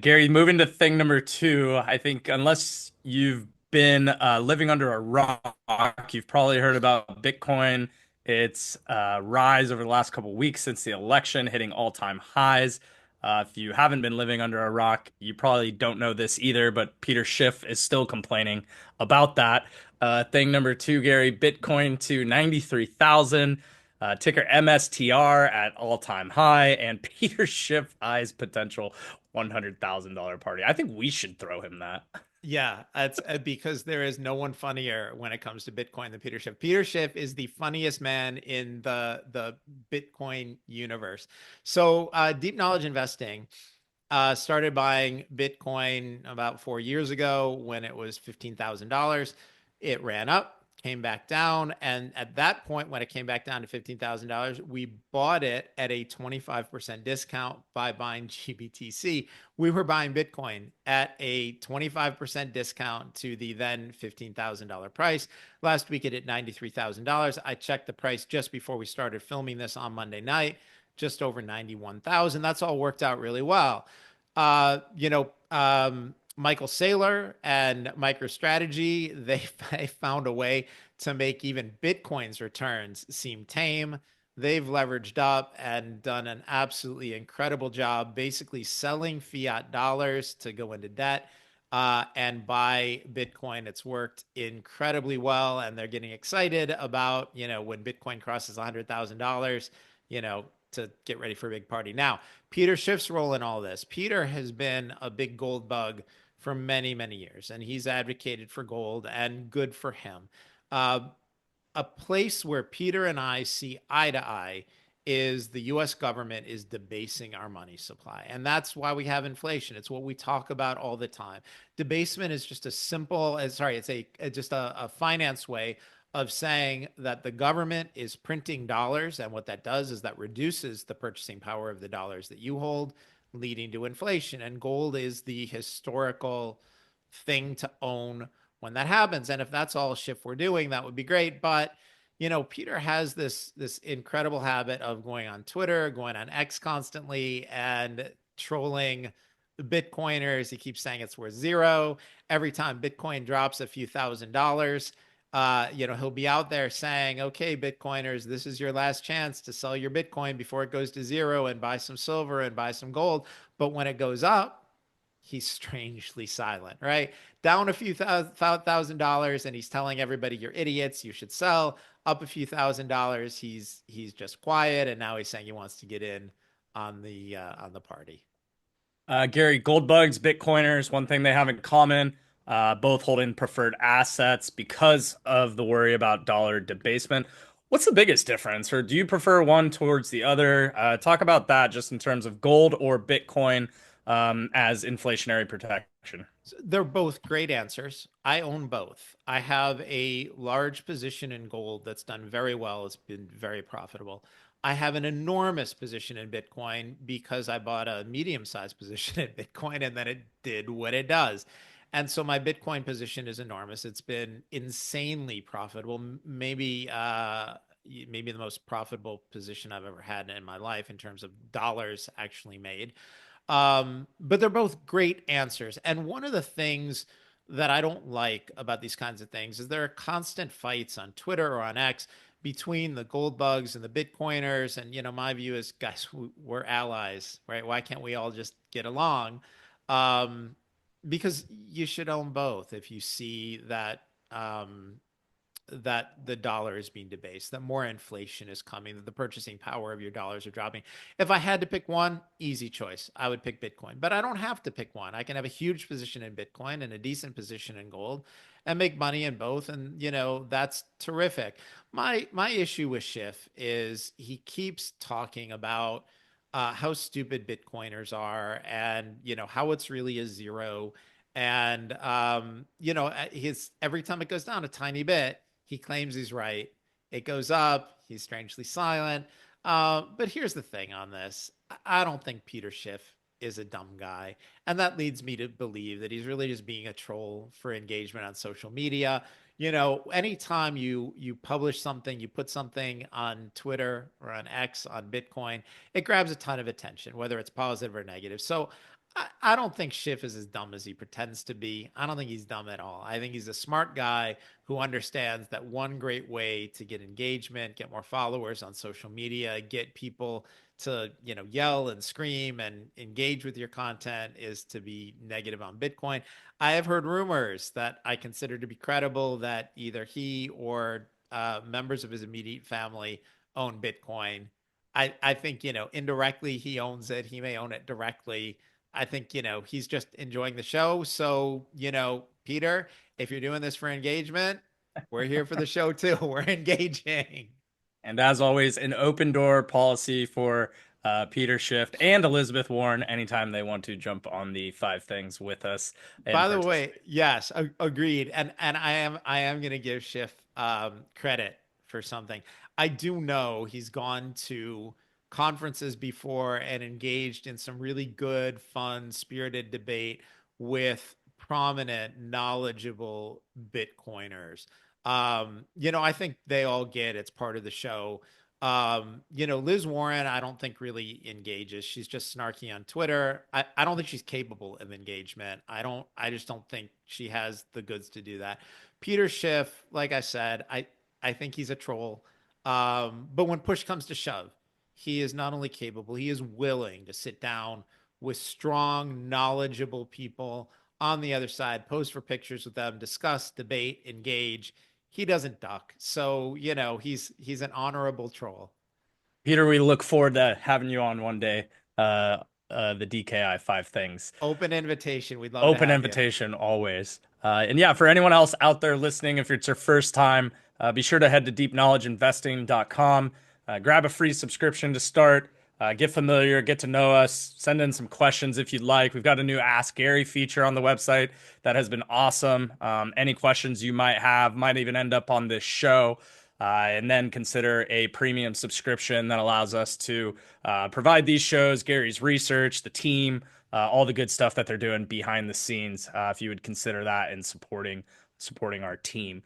Gary, moving to thing number two, I think unless you've been living under a rock, you've probably heard about Bitcoin. Its rise over the last couple of weeks since the election, hitting all-time highs. If you haven't been living under a rock, you probably don't know this either, but Peter Schiff is still complaining about that. Thing number two, Gary, Bitcoin to 93,000. Ticker MSTR at all-time high, and Peter Schiff eyes potential $100,000 party. I think we should throw him that. Yeah, that's because there is no one funnier when it comes to Bitcoin than Peter Schiff. Peter Schiff is the funniest man in the Bitcoin universe. So, deep knowledge investing started buying Bitcoin about 4 years ago when it was $15,000. It ran up, came back down. And at that point, when it came back down to $15,000, we bought it at a 25% discount by buying GBTC. We were buying Bitcoin at a 25% discount to the then $15,000 price. Last week, it hit $93,000. I checked the price just before we started filming this on Monday night, just over 91,000. That's all worked out really well. Michael Saylor and MicroStrategy, they found a way to make even Bitcoin's returns seem tame. They've leveraged up and done an absolutely incredible job, basically selling fiat dollars to go into debt and buy Bitcoin. It's worked incredibly well, and they're getting excited about, when Bitcoin crosses $100,000, to get ready for a big party. Now, Peter Schiff's role in all this. Peter has been a big gold bug for many, many years, and he's advocated for gold, and good for him. Uh, a place where Peter and I see eye to eye is the US government is debasing our money supply. And that's why we have inflation. It's what we talk about all the time. Debasement is just a simple, sorry, it's just a finance way of saying that the government is printing dollars. And what that does is that reduces the purchasing power of the dollars that you hold, leading to inflation. And gold is the historical thing to own when that happens. And if that's all Schiff we're doing, that would be great. But Peter has this incredible habit of going on Twitter, going on X constantly, and trolling the Bitcoiners. He keeps saying it's worth zero. Every time Bitcoin drops a few $1,000s, he'll be out there saying, okay, Bitcoiners, this is your last chance to sell your Bitcoin before it goes to zero and buy some silver and buy some gold. But when it goes up, he's strangely silent, right? Down a few $1,000, and he's telling everybody, you're idiots, you should sell. Up a few $1,000s, he's just quiet, and now he's saying he wants to get in on the party. Gary, gold bugs, Bitcoiners, one thing they have in common, both holding preferred assets because of the worry about dollar debasement. What's the biggest difference, or do you prefer one towards the other? Talk about that just in terms of gold or Bitcoin as inflationary protection. So they're both great answers. I own both. I have a large position in gold that's done very well. It's been very profitable. I have an enormous position in Bitcoin because I bought a medium-sized position in Bitcoin and then it did what it does. And so my Bitcoin position is enormous. It's been insanely profitable, maybe the most profitable position I've ever had in my life in terms of dollars actually made. But they're both great answers. And one of the things that I don't like about these kinds of things is there are constant fights on Twitter or on X between the gold bugs and the Bitcoiners. And, my view is, guys, we're allies, right? Why can't we all just get along? Um, because you should own both if you see that the dollar is being debased, that more inflation is coming, that the purchasing power of your dollars are dropping. If I had to pick one, easy choice, I would pick Bitcoin. But I don't have to pick one. I can have a huge position in Bitcoin and a decent position in gold and make money in both. And, that's terrific. My issue with Schiff is he keeps talking about how stupid Bitcoiners are and, how it's really a zero. And, his every time it goes down a tiny bit, he claims he's right. It goes up. He's strangely silent. But here's the thing on this. I don't think Peter Schiff is a dumb guy. And that leads me to believe that he's really just being a troll for engagement on social media. Anytime you publish something, you put something on Twitter or on X, on Bitcoin, it grabs a ton of attention, whether it's positive or negative. So I don't think Schiff is as dumb as he pretends to be. I don't think he's dumb at all. I think he's a smart guy who understands that one great way to get engagement, get more followers on social media, get people to, yell and scream and engage with your content is to be negative on Bitcoin. I have heard rumors that I consider to be credible that either he or members of his immediate family own Bitcoin. I think, indirectly he owns it. He may own it directly. I think, he's just enjoying the show. So, Peter, if you're doing this for engagement, we're here for the show too. We're engaging. And as always, an open door policy for Peter Schiff and Elizabeth Warren anytime they want to jump on the five things with us and By the way, participate. yes, agreed. And I am gonna give Schiff credit for something. I do know he's gone to conferences before and engaged in some really good, fun, spirited debate with prominent, knowledgeable Bitcoiners. I think they all get it's part of the show. Liz Warren, I don't think really engages. She's just snarky on Twitter. I don't think she's capable of engagement. I just don't think she has the goods to do that. Peter Schiff, like I said, I think he's a troll. But when push comes to shove, he is not only capable, he is willing to sit down with strong, knowledgeable people on the other side, pose for pictures with them, discuss, debate, engage. He doesn't duck. So, he's an honorable troll. Peter, we look forward to having you on one day. The DKI five things. Open invitation. We'd love to Open have you. invitation always. And yeah, for anyone else out there listening, if it's your first time, be sure to head to deepknowledgeinvesting.com. Grab a free subscription to start. Get familiar, get to know us, send in some questions if you'd like. We've got a new Ask Gary feature on the website that has been awesome. Any questions you might have might even end up on this show. And then consider a premium subscription that allows us to provide these shows, Gary's research, the team, all the good stuff that they're doing behind the scenes. If you would consider that in supporting our team.